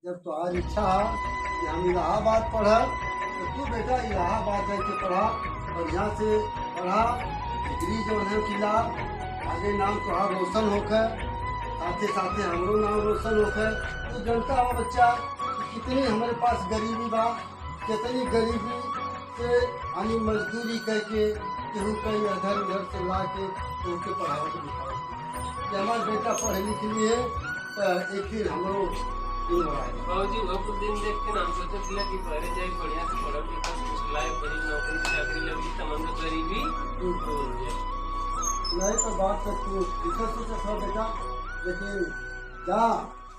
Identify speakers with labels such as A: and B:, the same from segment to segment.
A: जब तुम्हारी इच्छा है कि हम इलाहाबाद पढ़ा तो तू बेटा इलाहाबाद जाके पढ़ा, बढ़िया से पढ़ा, डिग्री जो है कि लाभ आगे नाम तुम्हारा रोशन होकर, साथे साथे हमरो नाम रोशन होकर। तो जनता हो बच्चा कि कितनी हमारे पास गरीबी बा, कितनी गरीबी से यानी मजदूरी करके केहू कहीं इधर उधर से ला के केहू के पढ़ाओ के लिखाओ कि हमारे बेटा पढ़े लिख लिए तो एक दिन हमरो दिन बढ़ाएगा।
B: बाबूजी वो कुछ दिन देख के ना हम सोचे थे कि पहले जाए बढ़िया से पढ़ो लिखो कुछ लाए बड़ी नौकरी चाकरी लगी तमन तो गरीबी दूर हो जाए।
A: नहीं तो बात तो तू दूसरा सोचा था बेटा, लेकिन जा।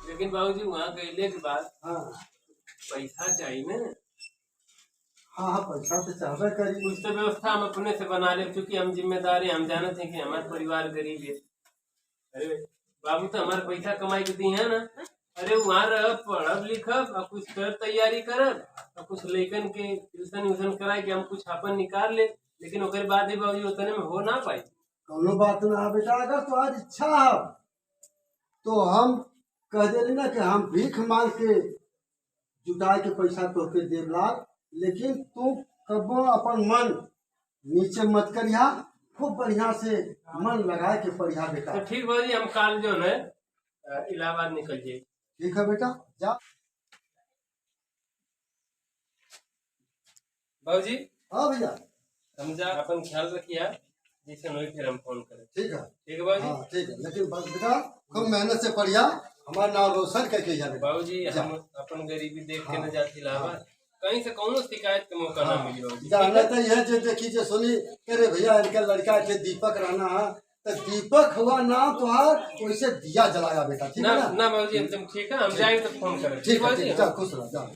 B: लेकिन बाबूजी वहाँ गए के बाद
A: हाँ
B: पैसा चाहिए ना।
A: हाँ हाँ, पैसा तो चाहबे करी।
B: कुछ तो व्यवस्था हम अपने से बना ले, क्योंकि हम जिम्मेदार हैं, हम जानते हैं कि हमारा परिवार गरीब है। अरे बाबू तो हमारे पैसा कमाई के दी है ना। अरे वहाँ रह पढ़ब लिखब और कुछ कर तैयारी करब और कुछ लेकिन के ट्यूशन व्यूशन कराए कि हम कुछ अपन निकाल ले, लेकिन ओकर बाद ही बाबूजी उतने में हो ना पाई।
A: कौनो बात ना बेटा, अगर तो आज इच्छा है तो हम कह दे ना कि हम भीख मांग के जुटाए के पैसा तोके देव लाग, लेकिन तू कबो अपन मन नीचे मत करिया, खूब बढ़िया से मन लगा के पढ़िया बेटा।
B: तो ठीक बाबूजी हम काल जो है इलाहाबाद निकल जाए।
A: ठीक है बेटा, जा।
B: बाबूजी
A: हाँ भैया,
B: हम जा अपन ख्याल रखिए, जैसे नहीं फिर हम फोन करें।
A: ठीक है।
B: ठीक है बाबूजी।
A: हाँ ठीक है, लेकिन बस बेटा खूब मेहनत से पढ़िया, हमारा नाम रोशन करके जा बेटा।
B: बाबूजी हम अपन गरीबी देख के न जाती इलाहाबाद, कहीं से कौनो शिकायत का मौका ना मिली बाबूजी।
A: जानना तो यह जो देखी जो सुनी अरे भैया इनका लड़का के दीपक रहना है, तो दीपक हुआ नाम तुहार, वैसे दिया जलाया बेटा। ठीक
B: ना
A: है ना?
B: ना बाबूजी एकदम ठीक है, हम जाएंगे तो फोन करें।
A: ठीक है,
B: बाबूजी।
A: ठीक है, जा खुश रहो, जा।